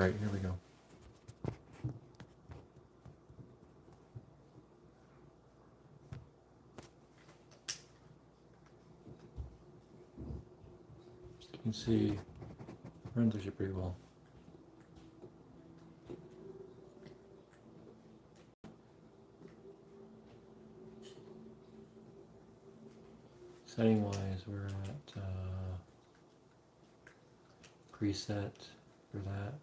Alright, here we go. As you can see, runs actually pretty well. Setting wise, we're at preset for that.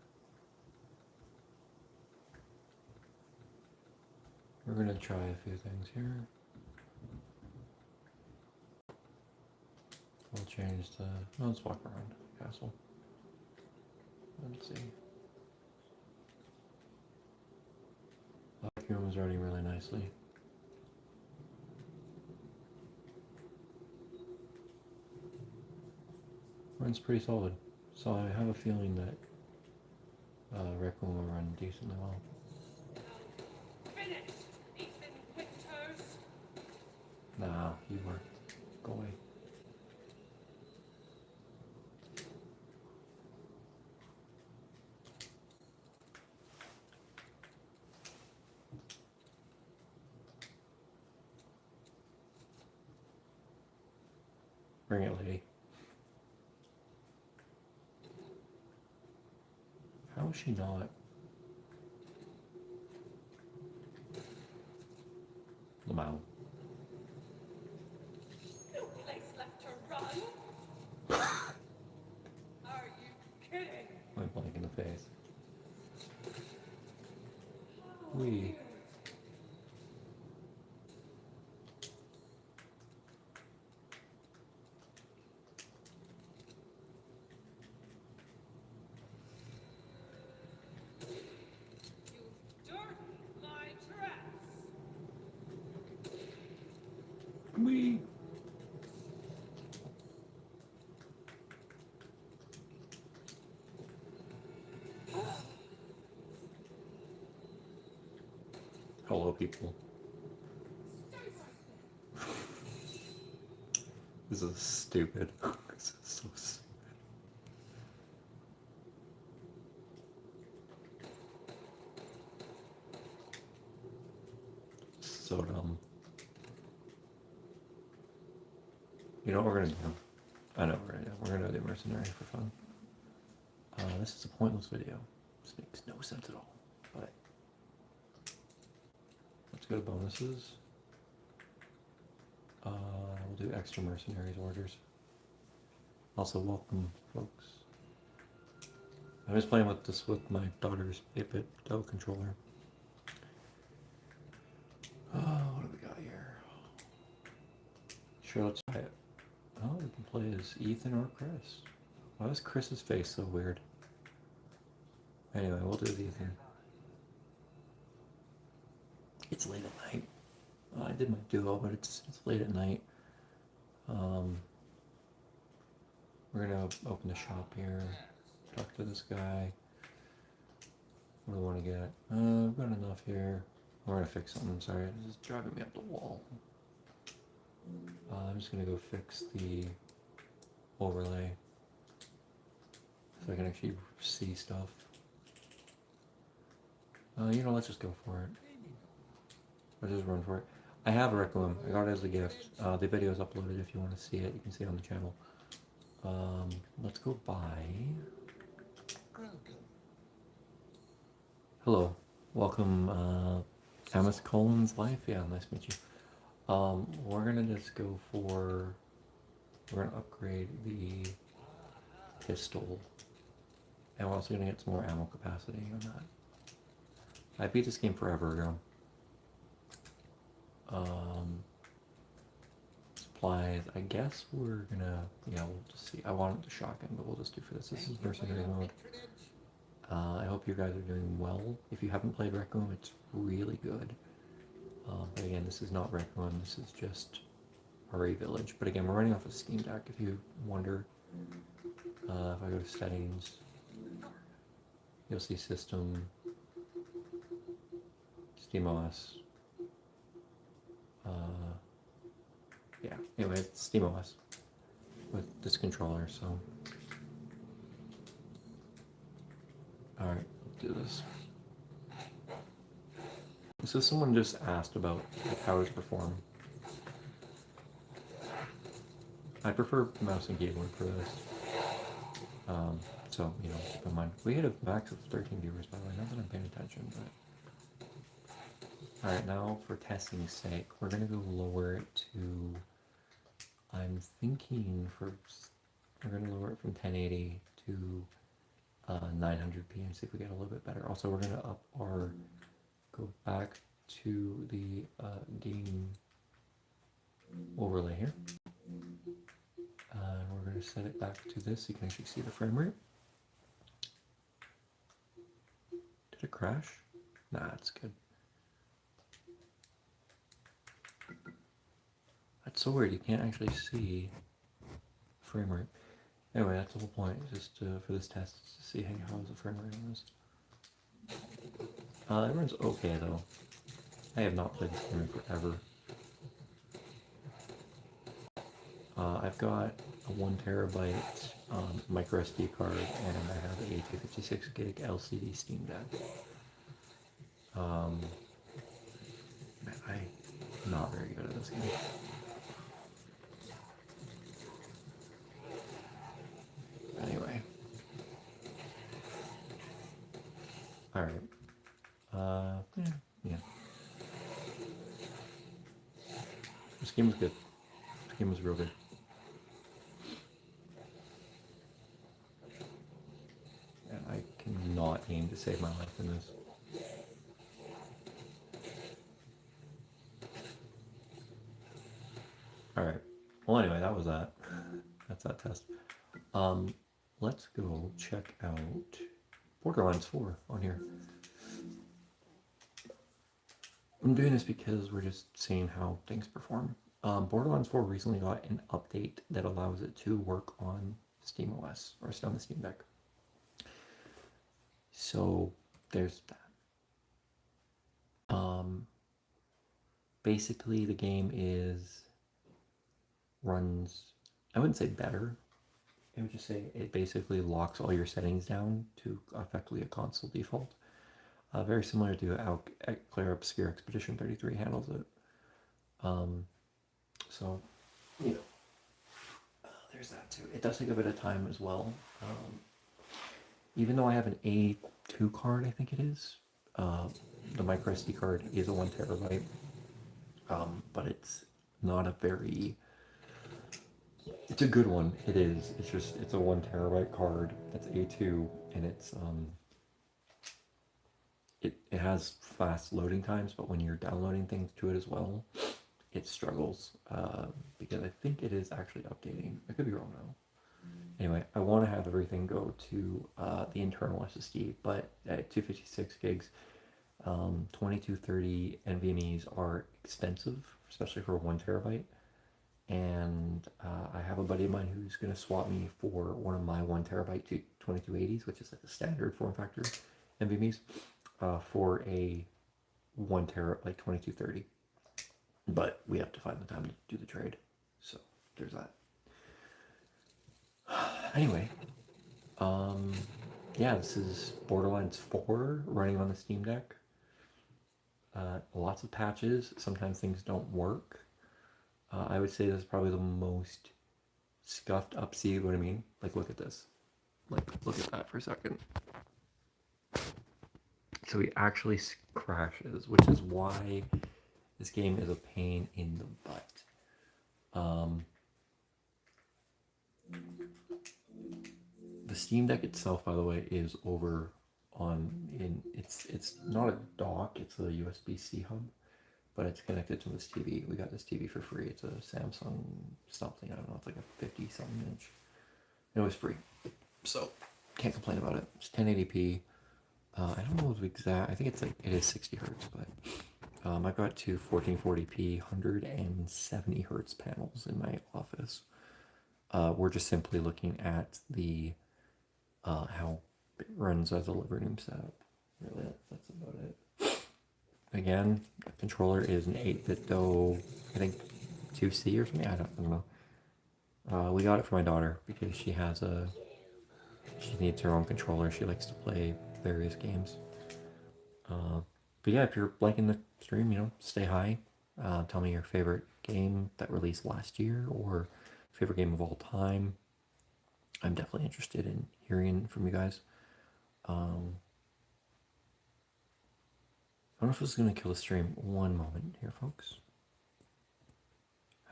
We're going to try a few things here. We'll change the, well, let's walk around the castle. Let's see. Vacuum is running really nicely. Runs pretty solid. So I have a feeling that Requiem will run decently well. Nah, you were. Go away. Bring it, lady. How is she not? Lamau. No place left to run. Are you kidding? I'm blank in the face. We. You've dirtied my dress. We. Hello, people. This is stupid. This is so stupid. So dumb. You know what we're gonna do? I know what we're gonna do. We're gonna do Mercenary for fun. This is a pointless video. This makes no sense at all. But let's go to bonuses. We'll do extra mercenaries orders. Also, welcome, folks. I'm just playing with this with my daughter's 8-bit Dell controller. What do we got here? Sure, let's try it. Oh, we can play as Ethan or Chris. Why is Chris's face so weird? Anyway, we'll do Ethan. It's late at night. I did my duo, but it's late at night. We're gonna open the shop here. Talk to this guy. What do we want to get? We've got enough here. We're gonna fix something. Sorry, this is driving me up the wall. I'm just gonna go fix the overlay so I can actually see stuff. You know, let's just go for it. Let's just run for it. I have a Requiem. I got it as a gift. The video is uploaded if you want to see it. You can see it on the channel. Let's go buy. Hello. Welcome, Amos Collins Life. Yeah, nice to meet you. We're gonna just go for... We're gonna upgrade the pistol. And we're also gonna get some more ammo capacity on that. I beat this game forever ago. Supplies, I guess we're gonna, yeah, we'll just see. I wanted the shotgun, but we'll just do for this. This is mercenary mode. I hope you guys are doing well. If you haven't played Requiem, it's really good. But again, this is not Requiem, this is just RA Village. But again, we're running off a Steam Deck, if you wonder. If I go to settings, you'll see system, SteamOS. Yeah, anyway, it's SteamOS with this controller, so. Alright, let's do this. So someone just asked about like, how it perform. I prefer mouse and keyboard for this. So, you know, keep in mind. We had a max of 13 viewers, by the way, not that I'm paying attention, but... Alright, now for testing's sake, we're gonna go lower it to... I'm thinking for... We're gonna lower it from 1080 to 900p and see if we get a little bit better. Also, we're gonna up our... Go back to the game overlay here. We're going to set it back to this so you can actually see the frame rate. Did it crash? Nah, it's good. That's so weird, you can't actually see frame rate. Anyway, that's the whole point, just for this test, to see how the frame rate on this. It runs okay though. I have not played this game in forever. I've got a 1TB micro SD card, and I have a 256 gig LCD Steam Deck. Man, I'm not very good at this game. Anyway. Alright. Yeah. This game was good. This game was real good. And I cannot aim to save my life in this. Alright. Well, anyway, that was that. That's that test. Let's go check out Borderlands 4 on here. I'm doing this because we're just seeing how things perform. Borderlands 4 recently got an update that allows it to work on SteamOS, or on the Steam Deck. So, there's that. Basically, the game runs, I wouldn't say better. I would just say it basically locks all your settings down to effectively a console default. Very similar to how Clair Obscure Expedition 33 handles it. So, you know, there's that too. It does take a bit of time as well. Even though I have an A2 card, I think it is, the micro SD card is a 1TB, but it's not a very... It's a good one. It is. It's just, it's a 1TB card that's A2, and it's it has fast loading times, but when you're downloading things to it as well, it struggles, because I think it is actually updating. I could be wrong though. Anyway, I want to have everything go to the internal SSD, but at 256 gigs, 2230 NVMe's are expensive, especially for 1TB. And I have a buddy of mine who's going to swap me for one of my 1TB 2280s, which is like the standard form factor NVMe's, for a 1TB, like 2230. But we have to find the time to do the trade. So there's that. Anyway, yeah, this is Borderlands 4 running on the Steam Deck. Lots of patches. Sometimes things don't work. I would say this is probably the most scuffed up. See what I mean? Like, look at this. Like, look at that for a second. So he actually crashes, which is why this game is a pain in the butt. The Steam Deck itself, by the way, is over it's not a dock, it's a USB-C hub, but it's connected to this TV. We got this TV for free. It's a Samsung something, I don't know, it's like a 50-something inch. It was free, so can't complain about it. It's 1080p. I don't know the exact, I think it is 60 hertz, but I've got two 1440p 170 hertz panels in my office. We're just simply looking at the how it runs as a living room setup. Really, that's about it. Again, the controller is an 8-bit though, I think 2C or something. I don't know. We got it for my daughter because she needs her own controller. She likes to play various games. But yeah, if you're liking the stream, stay high. Tell me your favorite game that released last year or favorite game of all time. I'm definitely interested in hearing from you guys. I don't know if this is going to kill the stream. One moment here, folks.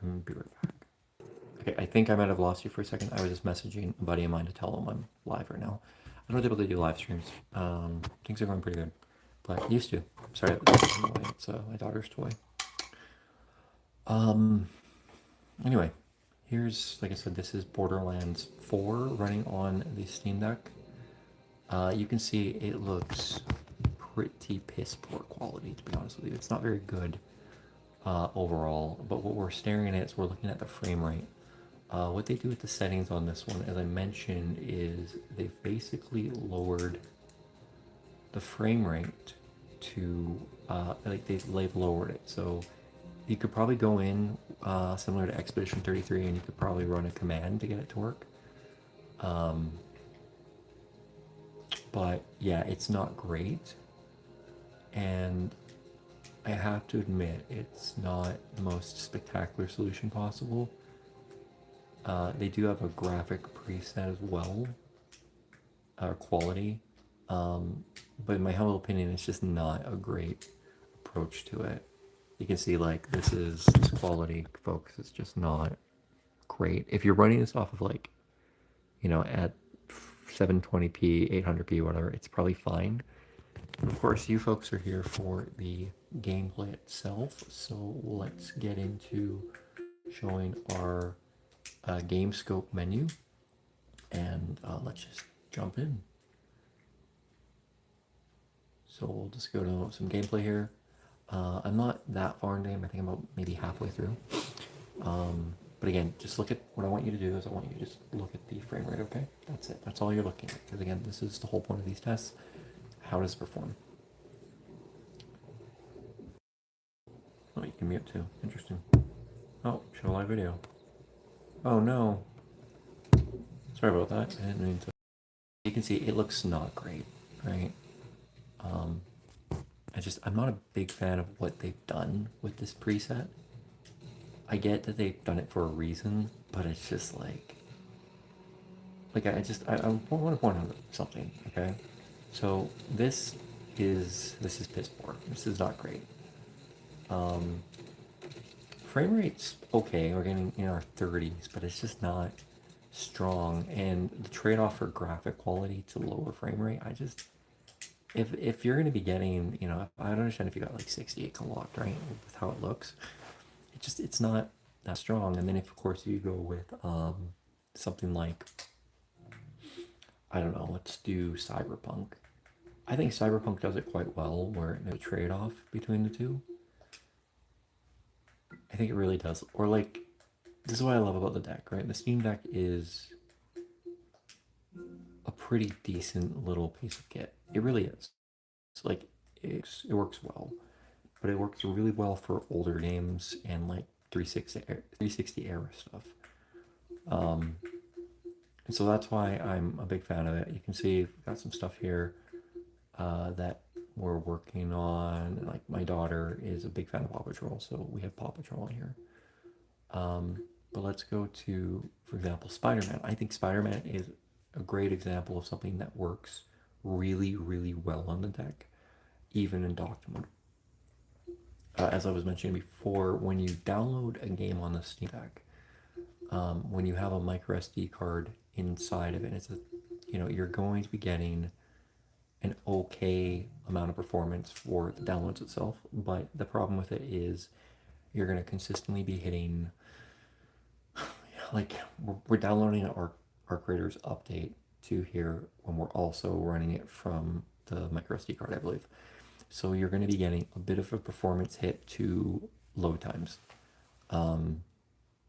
I'm going to be right back. Okay, I think I might have lost you for a second. I was just messaging a buddy of mine to tell him I'm live right now. I'm not able to do live streams. Things are going pretty good, but I used to. Sorry, it's my daughter's toy. Anyway, here's, like I said, this is Borderlands 4 running on the Steam Deck. You can see it looks pretty piss poor quality, to be honest with you. It's not very good overall, but what we're staring at is we're looking at the frame rate. What they do with the settings on this one, as I mentioned, is they've basically lowered the frame rate to, they've lowered it. So you could probably go in, similar to Expedition 33, and you could probably run a command to get it to work. But yeah, it's not great. And I have to admit, it's not the most spectacular solution possible. They do have a graphic preset as well, quality, but in my humble opinion, it's just not a great approach to it. You can see, like, this quality, folks. It's just not great. If you're running this off of, like, at 720p, 800p, whatever, it's probably fine. And of course, you folks are here for the gameplay itself, so let's get into showing our game scope menu, and let's just jump in. So we'll just go to some gameplay here. I'm not that far in the game. I think I'm about maybe halfway through. But again, just look at what I want you to do is I want you to just look at the frame rate, okay? That's it. That's all you're looking at. Because again, this is the whole point of these tests. How does it perform? Oh, you can mute too. Interesting. Oh, show live video. Oh no. Sorry about that. I didn't mean to. You can see it looks not great, right? I'm not a big fan of what they've done with this preset. I get that they've done it for a reason, but it's just like I want to point out something, okay? So this is piss poor. This is not great. Frame rate's okay. We're getting in our 30s, but it's just not strong. And the trade-off for graphic quality to lower frame rate, if you're going to be getting, I don't understand if you got like 68 unlocked, right, with how it looks. It's not that strong. And then if, of course, you go with something like, I don't know, let's do Cyberpunk. I think Cyberpunk does it quite well, where there's a trade-off between the two. I think it really does. Or like, this is what I love about the deck, right? The Steam Deck is a pretty decent little piece of kit. It really is. It's like, it works well, but it works really well for older games and like 360 era stuff. And so that's why I'm a big fan of it. You can see we've got some stuff here that we're working on. Like, my daughter is a big fan of Paw Patrol, so we have Paw Patrol in here. But let's go to, for example, Spider-Man. I think Spider-Man is a great example of something that works really, really well on the deck, even in docked mode. As I was mentioning before, when you download a game on the Steam Deck, when you have a micro SD card inside of it, you're going to be getting an okay amount of performance for the downloads itself, but the problem with it is you're going to consistently be hitting, like, we're downloading our creators update to here when we're also running it from the micro SD card, I believe. So you're going to be getting a bit of a performance hit to load times,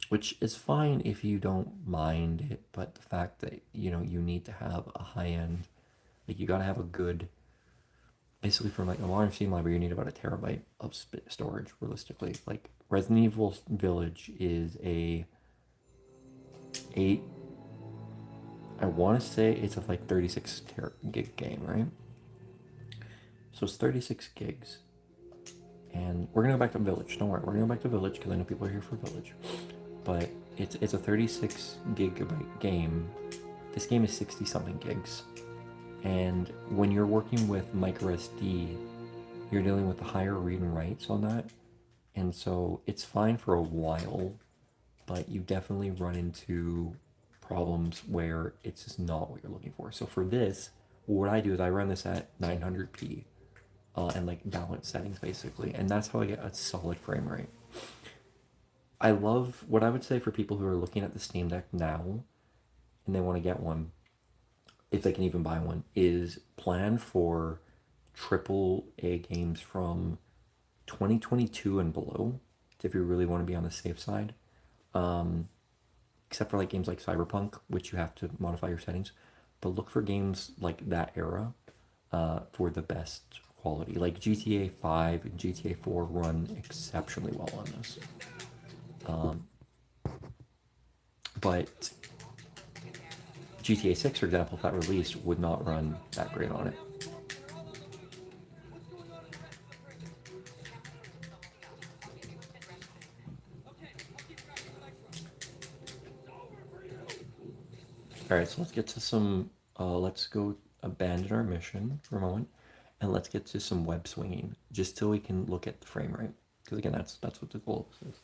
which is fine if you don't mind it, but the fact that, you need to have a high-end, like, you got to have a good, basically for like a modern Steam library, you need about 1 terabyte of storage, realistically. Like, Resident Evil Village is a 8, I want to say it's a like 36 gig game, right? So it's 36 gigs. And we're gonna go back to Village. Don't worry, we're gonna go back to Village because I know people are here for Village. But it's a 36 gigabyte game. This game is 60 something gigs. And when you're working with microSD, you're dealing with the higher read and writes on that. And so it's fine for a while, but you definitely run into problems where it's just not what you're looking for. So for this, what I do is I run this at 900p and like balance settings basically, and that's how I get a solid frame rate. I love what I would say for people who are looking at the Steam Deck now and they want to get one, if they can even buy one, is plan for triple A games from 2022 and below, if you really want to be on the safe side. Except for like games like Cyberpunk, which you have to modify your settings. But look for games like that era for the best quality. Like GTA 5 and GTA 4 run exceptionally well on this. But GTA 6, for example, if that released, would not run that great on it. Alright, so let's get to some, let's go abandon our mission for a moment, and let's get to some web swinging, just so we can look at the frame rate. Because again, that's what the goal is.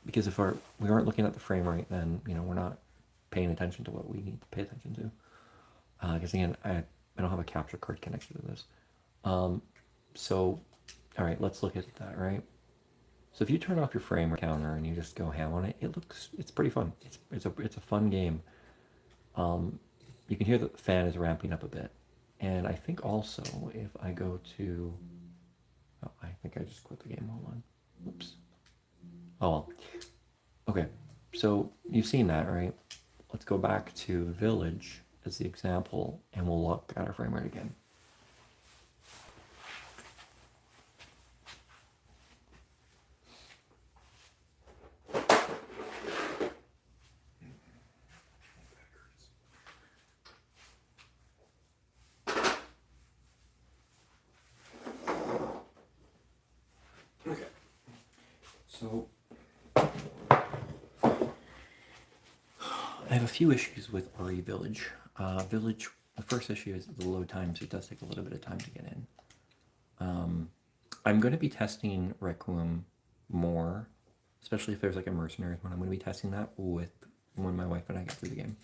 Because if we aren't looking at the frame rate, then, you know, we're not paying attention to what we need to pay attention to. Because again, I don't have a capture card connected to this. So, alright, let's look at that, right? So if you turn off your frame counter and you just go ham on it, it's pretty fun. It's a fun game. You can hear that the fan is ramping up a bit. And I think also if I go to, oh, I think I just quit the game. Hold on. Oops. Oh well. Okay. So you've seen that, right? Let's go back to Village as the example, and we'll look at our frame rate again. Okay. So I have a few issues with RE Village. Village, the first issue is the load times. It does take a little bit of time to get in. I'm going to be testing Requiem more, especially if there's like a mercenary one. I'm going to be testing that with when my wife and I get through the game.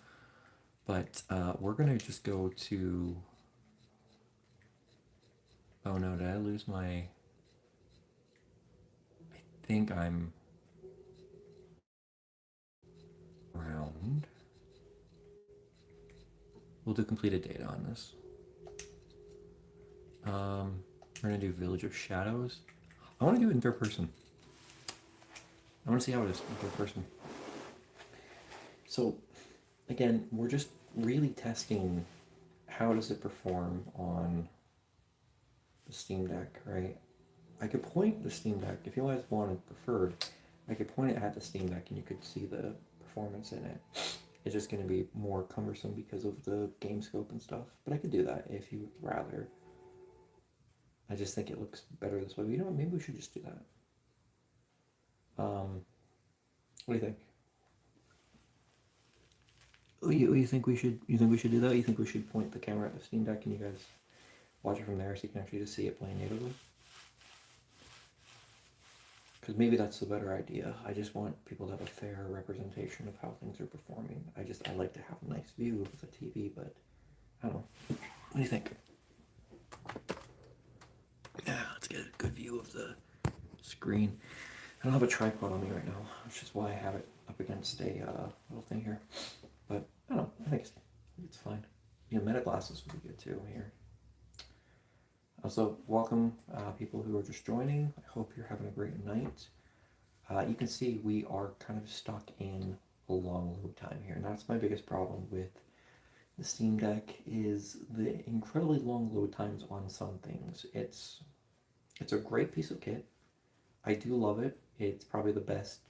But we're going to just go to... Oh no, did I lose my... I think I'm... around. We'll do completed data on this. We're going to do Village of Shadows. I want to do it in third person. I want to see how it is in third person. So, again, we're just really testing how does it perform on the Steam Deck, right? I could point the Steam Deck, if you guys wanted preferred, I could point it at the Steam Deck and you could see the performance in it. It's just going to be more cumbersome because of the game scope and stuff. But I could do that if you would rather. I just think it looks better this way. You know what? Maybe we should just do that. What do you think? You think we should? You think we should do that? You think we should point the camera at the Steam Deck and you guys watch it from there so you can actually just see it playing natively? Because maybe that's the better idea. I just want people to have a fair representation of how things are performing. I like to have a nice view of the TV, but I don't know. What do you think? Yeah, let's get a good view of the screen. I don't have a tripod on me right now, which is why I have it up against a little thing here. But I don't know. I think it's fine. You know, meta glasses would be good too here. Also, welcome people who are just joining. I hope you're having a great night. You can see we are kind of stuck in a long load time here, and that's my biggest problem with the Steam Deck is the incredibly long load times on some things. It's a great piece of kit. I do love it. It's probably the best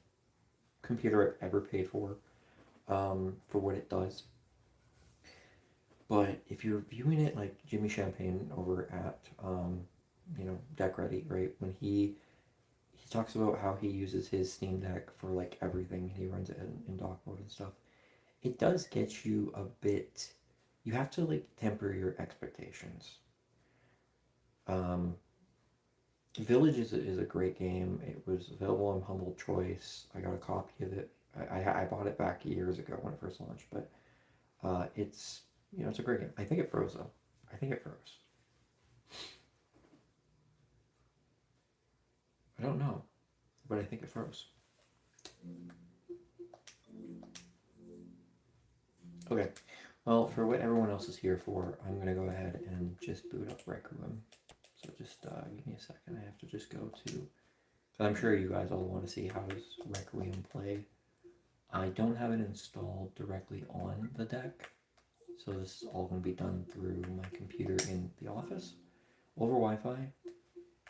computer I've ever paid for what it does. But if you're viewing it like Jimmy Champagne over at, Deck Ready, right? When he talks about how he uses his Steam Deck for like everything, and he runs it in dock mode and stuff. It does get you a bit. You have to like temper your expectations. Um, Village is a great game. It was available on Humble Choice. I got a copy of it. I bought it back years ago when it first launched, but it's it's a great game. I think it froze though. I think it froze. I don't know, but I think it froze. Okay, well, for what everyone else is here for, I'm gonna go ahead and just boot up Requiem. So just give me a second. I have to just go to. I'm sure you guys all want to see how does Requiem play. I don't have it installed directly on the deck, so this is all going to be done through my computer in the office over Wi-Fi.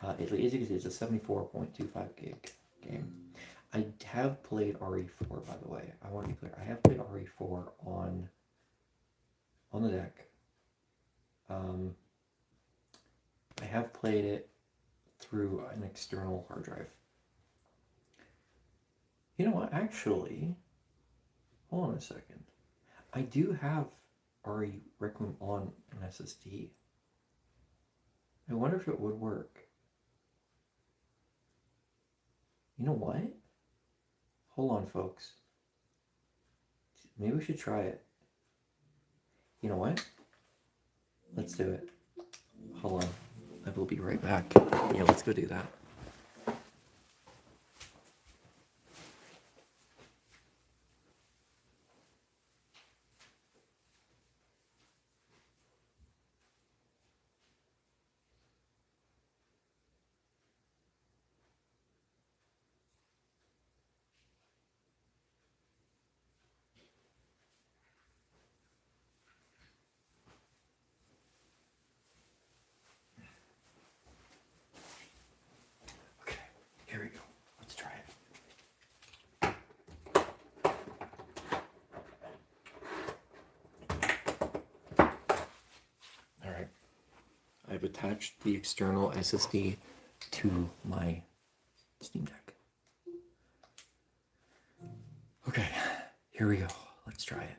As you can see, it's a 74.25 gig game. I have played RE4, by the way. I want to be clear. I have played RE4 on the deck. I have played it through an external hard drive. You know what? Actually, hold on a second. I do have RE Requiem on an SSD. I wonder if it would work. You know what? Hold on, folks. Maybe we should try it. You know what? Let's do it. Hold on. I will be right back. Yeah, let's go do that. Okay, here we go. Let's try it. All right. I've attached the external SSD to my Steam Deck. Okay, here we go. Let's try it.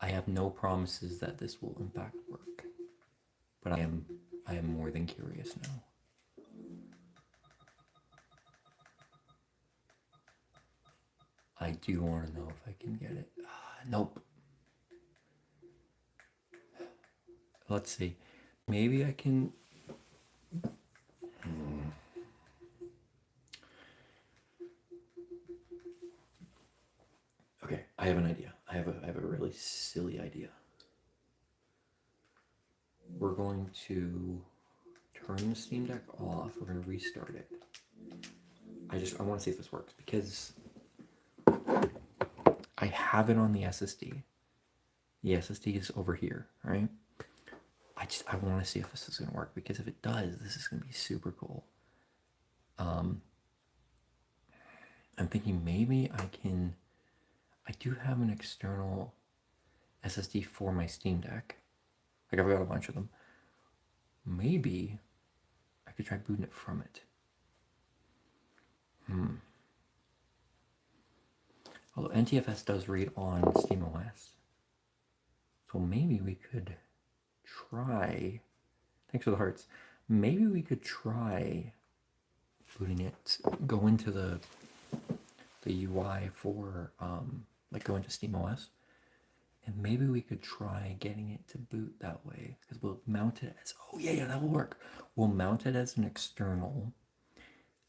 I have no promises that this will in fact work, but I am more than curious now. I do want to know if I can get it. Nope. Let's see. Maybe I can. Okay, I have an idea. I have a really silly idea. We're going to turn the Steam Deck off. We're going to restart it. I want to see if this works because I have it on the SSD. The SSD is over here, right? I want to see if this is going to work because if it does, this is going to be super cool. I'm thinking maybe I do have an external SSD for my Steam Deck. Like I've got a bunch of them. Maybe I could try booting it from it. Although NTFS does read on SteamOS. So maybe we could try, thanks for the hearts, maybe we could try booting it, go into the UI for, like go into SteamOS, and maybe we could try getting it to boot that way, because we'll mount it as, oh yeah, that will work. We'll mount it as an external,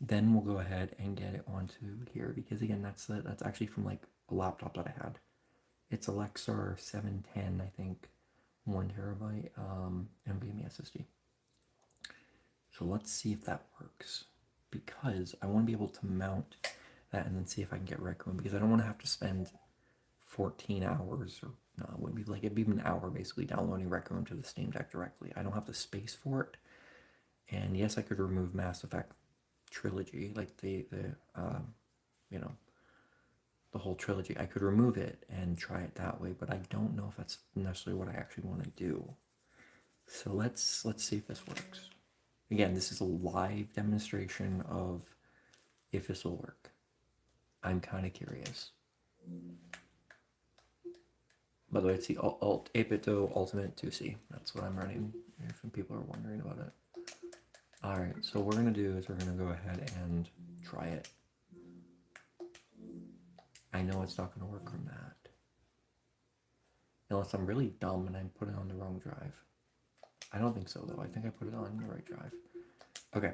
then we'll go ahead and get it onto here, because again, that's actually from like a laptop that I had. It's a Lexar 710, I think, 1 terabyte NVMe SSD. So let's see if that works, because I want to be able to mount that and then see if I can get Requiem, because I don't want to have to spend 14 hours, or no, it wouldn't be like, it'd be an hour basically downloading Requiem to the Steam Deck directly. I don't have the space for it. And yes, I could remove Mass Effect Trilogy, like the the whole trilogy. I could remove it and try it that way, but I don't know if that's necessarily what I actually want to do. So let's see if this works. Again, this is a live demonstration of if this will work. I'm kind of curious. By the way, it's the Alt 8BitDo Ultimate 2C. That's what I'm running, if people are wondering about it. Alright, so what we're going to do is we're going to go ahead and try it. I know it's not going to work from that. Unless I'm really dumb and I put it on the wrong drive. I don't think so, though. I think I put it on the right drive. Okay,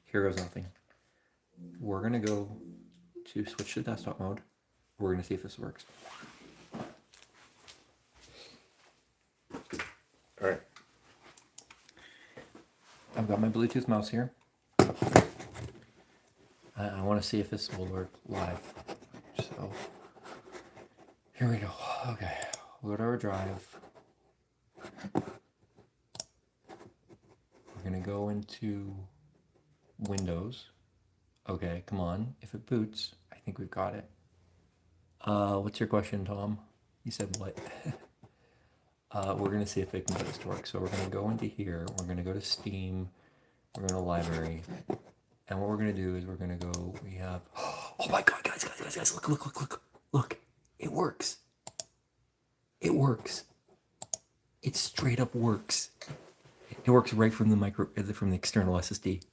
here goes nothing. We're going to go to switch to desktop mode. We're going to see if this works. Alright. I've got my Bluetooth mouse here. I want to see if this will work live. So, here we go. Okay, we'll go to our drive. We're going to go into Windows. Okay, come on. If it boots, I think we've got it. What's your question, Tom? You said what? We're going to see if it can get this to work. So we're going to go into here. We're going to go to Steam. We're going to Library. And what we're going to do is we're going to go, we have, oh my God, guys, look. It works. It works. It straight up works. It works right from the external SSD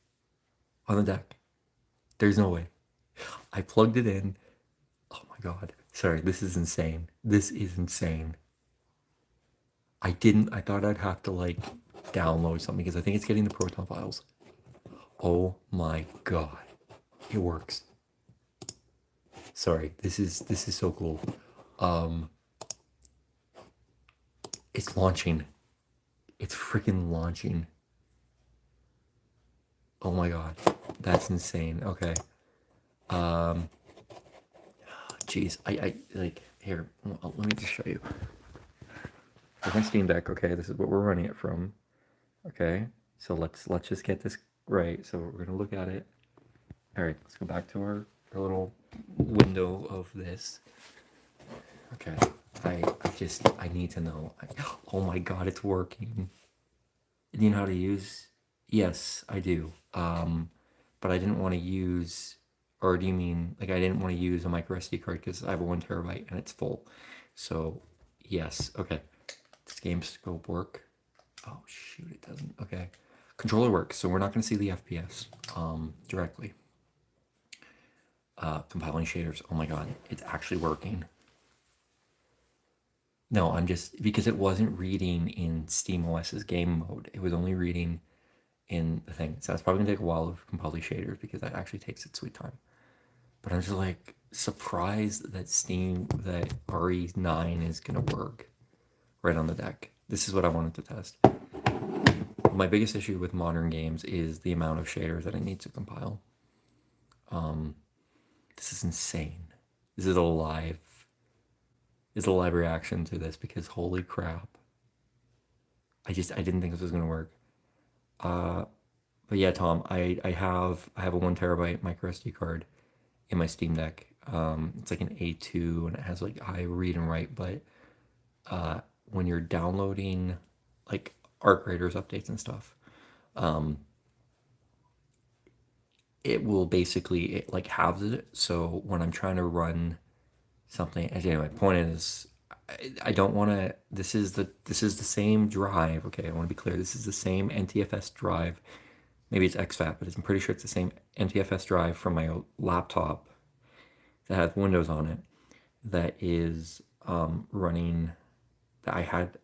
on the deck. There's no way. I plugged it in. Oh my God. Sorry, this is insane. This is insane. I thought I'd have to like download something because I think it's getting the Proton files. Oh my God. It works. Sorry, this is so cool. It's launching. It's freaking launching. Oh my God. That's insane. Okay. Jeez, I like here, let me just show you. Here's my Steam Deck. Okay, this is what we're running it from. Okay, so let's just get this right. So we're gonna look at it. All right, let's go back to our little window of this. Okay, I need to know. Oh my God, it's working. Do you know how to use? Yes, I do. But I didn't want to use, or do you mean like I didn't want to use a micro SD card because I have a 1 terabyte and it's full. So yes, okay. Does game scope work? Oh shoot, it doesn't. Okay, controller works, so we're not going to see the FPS directly. Compiling shaders. Oh my God, it's actually working. No, I'm just because it wasn't reading in SteamOS's game mode. It was only reading in the thing. So it's probably gonna take a while to compile these shaders because that actually takes its sweet time. But I'm just like surprised that that RE9 is gonna work right on the deck. This is what I wanted to test. My biggest issue with modern games is the amount of shaders that it needs to compile. This is insane. This is a live reaction to this because holy crap. I didn't think this was gonna work. But yeah, Tom, I have a 1 terabyte micro SD card in my Steam Deck. It's like an A2 and it has like high read and write, but when you're downloading like Arc Raiders updates and stuff, it will basically, it like halves it. So when I'm trying to run something, anyway, point is, I don't want to, this is the same drive. Okay, I want to be clear. This is the same NTFS drive. Maybe it's exFAT, but I'm pretty sure it's the same NTFS drive from my laptop that has Windows on it that is running, that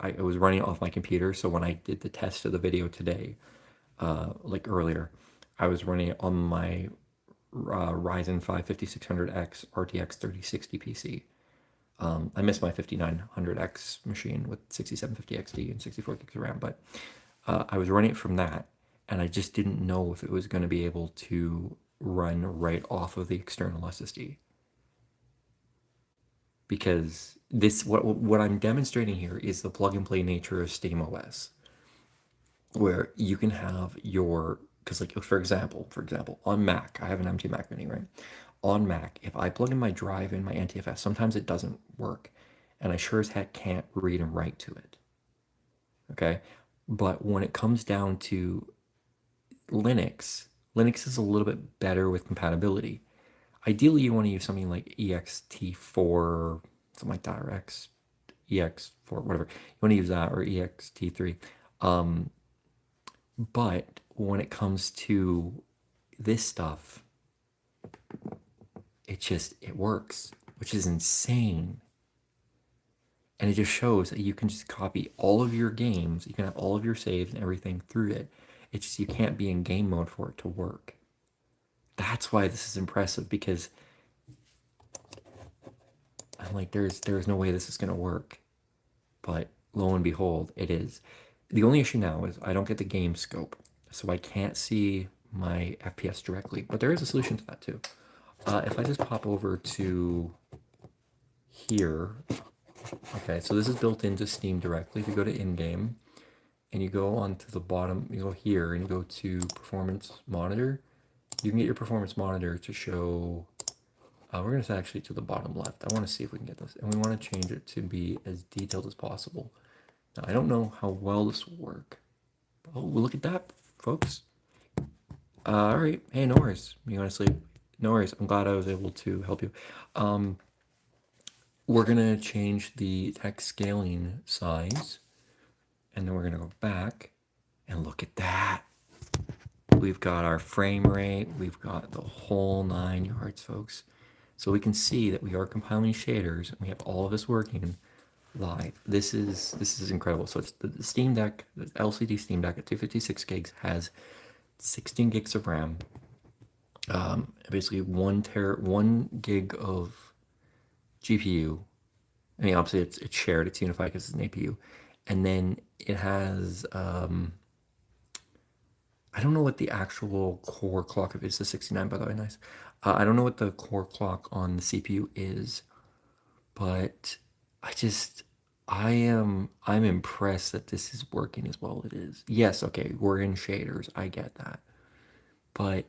I was running off my computer. So when I did the test of the video today, like earlier, I was running it on my Ryzen 5 5600X RTX 3060 PC. I missed my 5900X machine with 6750 XD and 64 gigs of RAM, but I was running it from that, and I just didn't know if it was going to be able to run right off of the external SSD. Because this, what I'm demonstrating here is the plug-and-play nature of SteamOS, where you can have your, because like for example, on Mac, I have an M2 Mac Mini, right? on Mac, if I plug in my drive in my NTFS, sometimes it doesn't work. And I sure as heck can't read and write to it. Okay? But when it comes down to Linux, Linux is a little bit better with compatibility. Ideally, you want to use something like ext4, something like that, or ex4, whatever. You want to use that, or ext3. But when it comes to this stuff, it works, which is insane. And it just shows that you can just copy all of your games, you can have all of your saves and everything through it. It's just you can't be in game mode for it to work. That's why this is impressive, because I'm like, there's no way this is gonna work. But lo and behold, it is. The only issue now is I don't get the game scope, so I can't see my FPS directly. But there is a solution to that too. If I just pop over to here, okay, so this is built into Steam directly. If you go to in-game and you go onto the bottom, you go here and you go to performance monitor, you can get your performance monitor to show, we're gonna set actually to the bottom left. I wanna see if we can get this, and we wanna change it to be as detailed as possible. Now, I don't know how well this will work. Oh, look at that, folks. All right, hey, no worries. You wanna sleep? No worries, I'm glad I was able to help you. We're gonna change the text scaling size, and then we're gonna go back and look at that. We've got our frame rate, we've got the whole 9 yards, folks. So we can see that we are compiling shaders, and we have all of this working live. This is incredible. So it's the Steam Deck, the LCD Steam Deck at 256 gigs has 16 gigs of RAM, basically 1 gig of GPU. I mean, obviously it's shared, it's unified because it's an APU, and then it has I don't know what the actual core clock of it is. The 69, by the way, nice. I don't know what the core clock on the CPU is, but I'm impressed that this is working as well as it is. Yes, okay, we're in shaders, I get that. But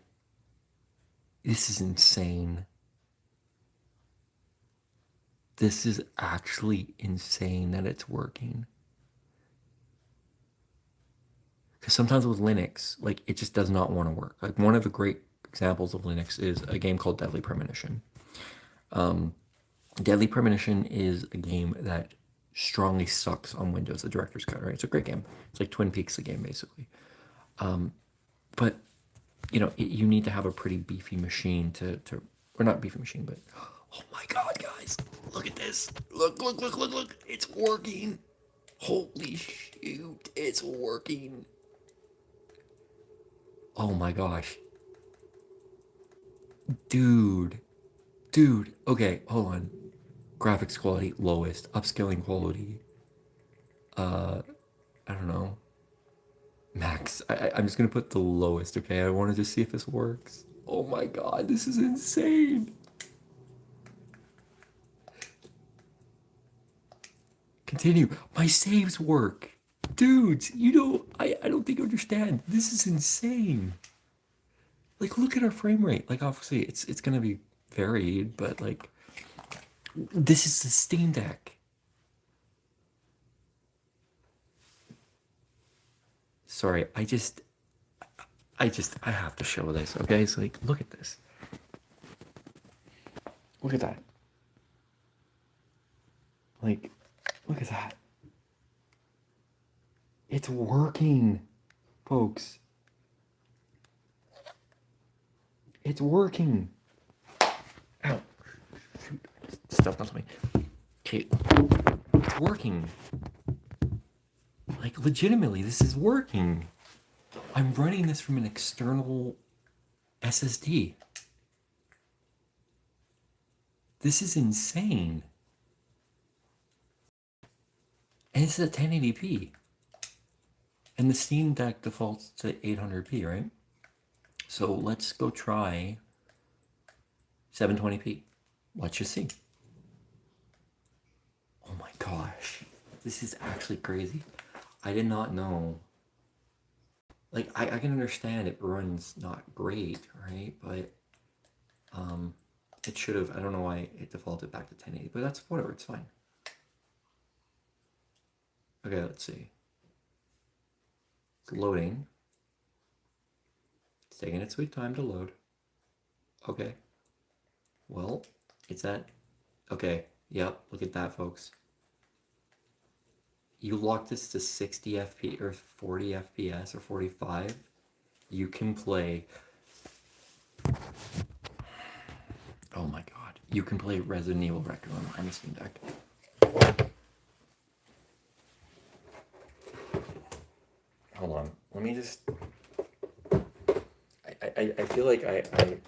this is insane. This is actually insane that it's working. Because sometimes with Linux, like, it just does not want to work. Like, one of the great examples of Linux is a game called Deadly Premonition. Deadly Premonition is a game that strongly sucks on Windows, the director's cut, right? It's a great game. It's like Twin Peaks, the game, basically. But, you know, you need to have a pretty beefy machine to, or not beefy machine, but, oh my God, guys, look at this. Look, it's working. Holy shoot, it's working. Oh my gosh. Dude. Okay, hold on. Graphics quality, lowest. Upscaling quality. I don't know. Max. I'm just gonna put the lowest, okay? I wanted to see if this works. Oh my God, this is insane. Continue. My saves work. Dudes, you know, I don't think you understand. This is insane. Like, look at our frame rate. Like, obviously it's gonna be varied, but like, this is the Steam Deck. Sorry, I have to show this, okay? It's like, look at this. Look at that. Like, look at that. It's working, folks. It's working. Ow. Shoot. Stuff on me. Okay. It's working. Like, legitimately, this is working. I'm running this from an external SSD. This is insane. And it's at 1080p. And the Steam Deck defaults to 800p, right? So let's go try 720p. Let's just see. Oh my gosh. This is actually crazy. I did not know. Like, I can understand it runs not great, right? But It should have, I don't know why it defaulted back to 1080, but that's whatever, it's fine. Okay, let's see. It's loading. It's taking its sweet time to load. Okay. Well, it's at, okay, yep, look at that, folks. You lock this to 60 FPS or 40 FPS or 45, you can play, oh my god, you can play Resident Evil Requiem on the Steam Deck. Hold on, let me just, I feel like I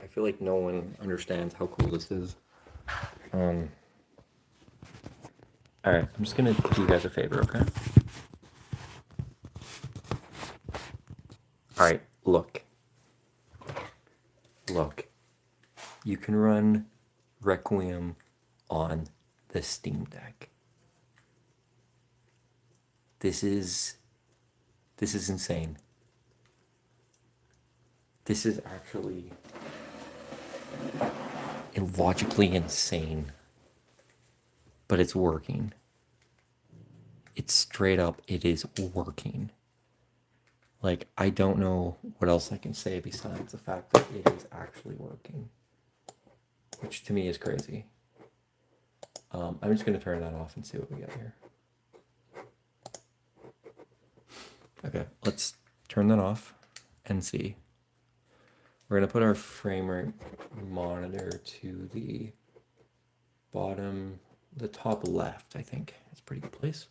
feel like no one understands how cool this is. Alright, I'm just gonna do you guys a favor, okay? Alright, look. Look. You can run Requiem on the Steam Deck. This is insane. This is actually illogically insane. But it's working. It's straight up, it is working. Like, I don't know what else I can say besides the fact that it is actually working. Which to me is crazy. I'm just going to turn that off and see what we get here. Okay, let's turn that off and see. We're going to put our frame rate monitor to the bottom, the top left, I think. That's a pretty good place.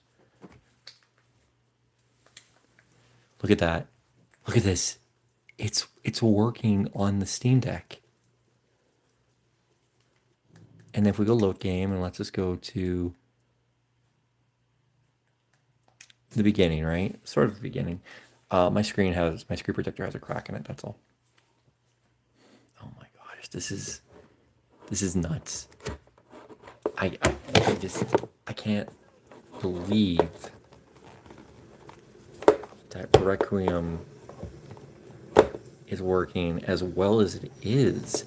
Look at that. Look at this. It's working on the Steam Deck. And if we go load game and let's just go to the beginning, right? Sort of the beginning. My screen protector has a crack in it, that's all. Oh my gosh, this is nuts. I can't believe that Requiem is working as well as it is.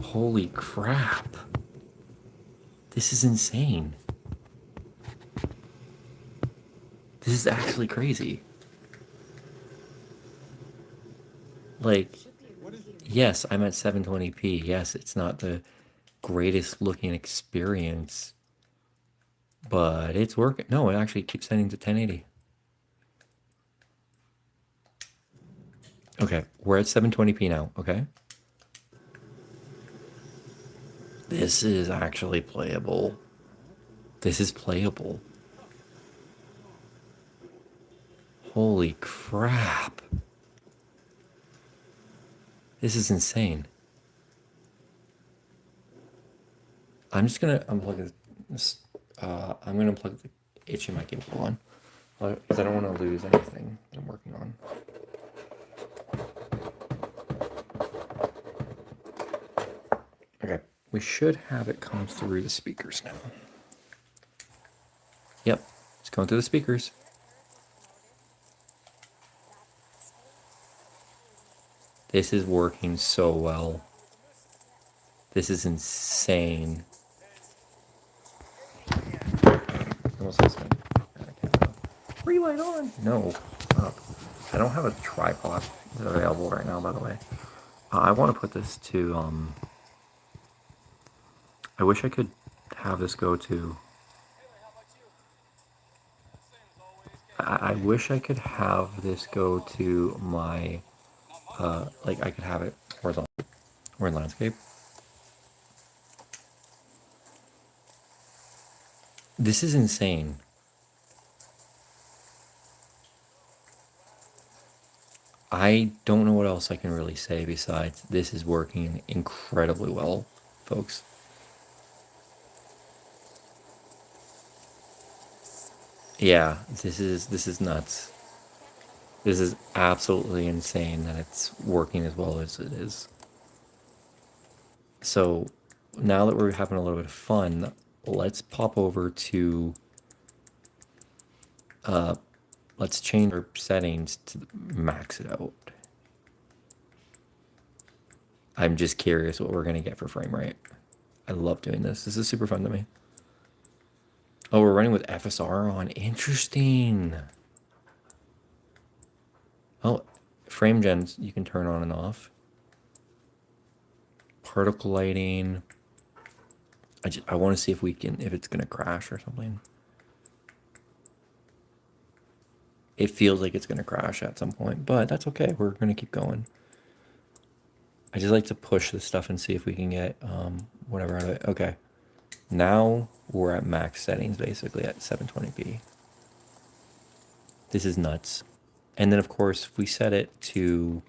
Holy crap. This is insane. This is actually crazy. Like, yes, I'm at 720p. Yes, it's not the greatest looking experience, but it's working. No, it actually keeps setting to 1080. Okay, we're at 720p now, okay? This is actually playable. This is playable. Holy crap. This is insane. I'm just gonna unplug this. I'm gonna plug the HDMI cable on because I don't want to lose anything that I'm working on. Okay, we should have it come through the speakers now. Yep, it's going through the speakers. This is working so well. This is insane. What's this one? Relight on! No, stop. I don't have a tripod available right now, by the way. I want to put this to, I wish I could have this go to... I wish I could have this go to my, like I could have it horizontal or in landscape. This is insane. I don't know what else I can really say besides this is working incredibly well, folks. Yeah, this is nuts. This is absolutely insane that it's working as well as it is. So now that we're having a little bit of fun, let's pop over to let's change our settings to max it out. I'm just curious what we're gonna get for frame rate. I love doing this. This is super fun to me. Oh, we're running with FSR on. Interesting. Oh, frame gens you can turn on and off. Particle lighting. I want to see if it's gonna crash or something. It feels like it's gonna crash at some point, but that's okay. We're gonna keep going. I just like to push this stuff and see if we can get whatever out of it. Okay, now we're at max settings, basically at 720p. This is nuts. And then of course we set it to,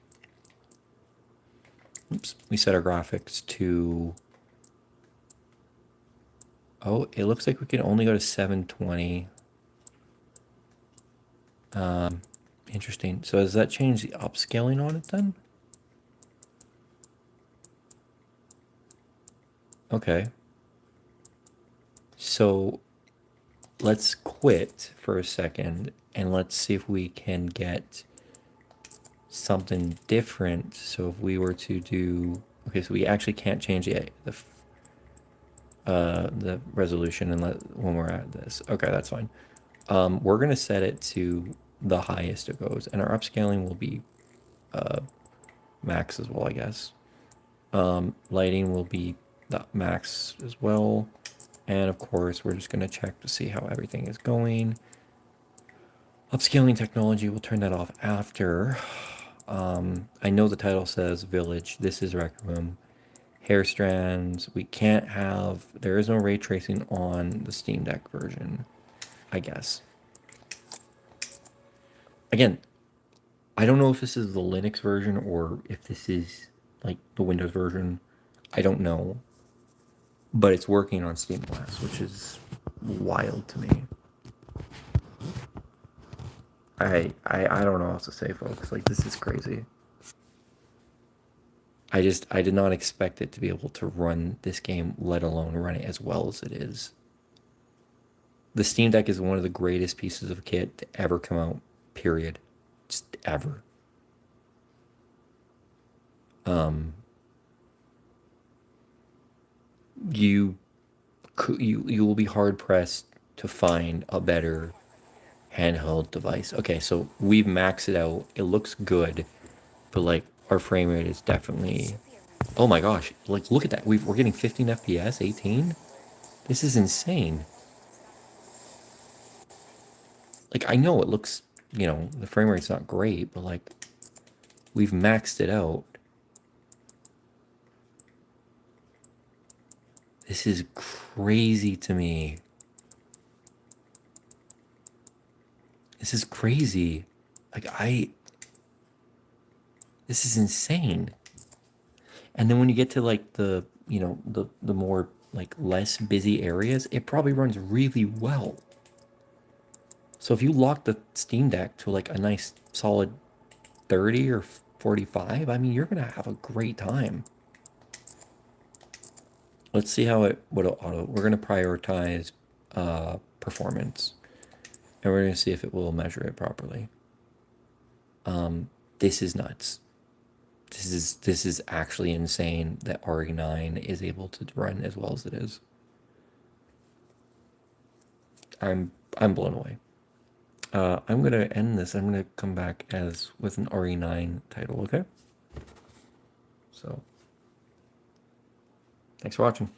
oops, we set our graphics to, oh, it looks like we can only go to 720. Interesting. So does that change the upscaling on it then? Okay. So let's quit for a second and let's see if we can get something different. So if we were to do, okay, so we actually can't change the resolution when we're at this. Okay, that's fine. We're gonna set it to the highest it goes, and our upscaling will be max as well, I guess. Lighting will be the max as well, and of course we're just gonna check to see how everything is going. Upscaling technology, we'll turn that off after. I know the title says Village. This is Rec Room. Hair strands. We can't have. There is no ray tracing on the Steam Deck version, I guess. Again, I don't know if this is the Linux version or if this is like the Windows version. I don't know. But it's working on Steam Blast, which is wild to me. I don't know what else to say, folks. Like, this is crazy. I did not expect it to be able to run this game, let alone run it as well as it is. The Steam Deck is one of the greatest pieces of kit to ever come out, period. Just ever. You will be hard pressed to find a better handheld device. Okay, so we've maxed it out. It looks good, but like our frame rate is definitely, oh my gosh, like look at that. We're getting 15 FPS, 18. This is insane. Like, I know it looks, you know, the frame rate's not great, but like we've maxed it out. This is crazy to me. This is crazy. Like, this is insane. And then when you get to like the, you know, the more like less busy areas, it probably runs really well. So if you lock the Steam Deck to like a nice solid 30 or 45, I mean, you're gonna have a great time. Let's see how it would auto. We're gonna prioritize performance, and we're gonna see if it will measure it properly. This is nuts. This is actually insane that RE9 is able to run as well as it is. I'm blown away. I'm gonna end this. I'm gonna come back with an RE9 title, okay? So, thanks for watching.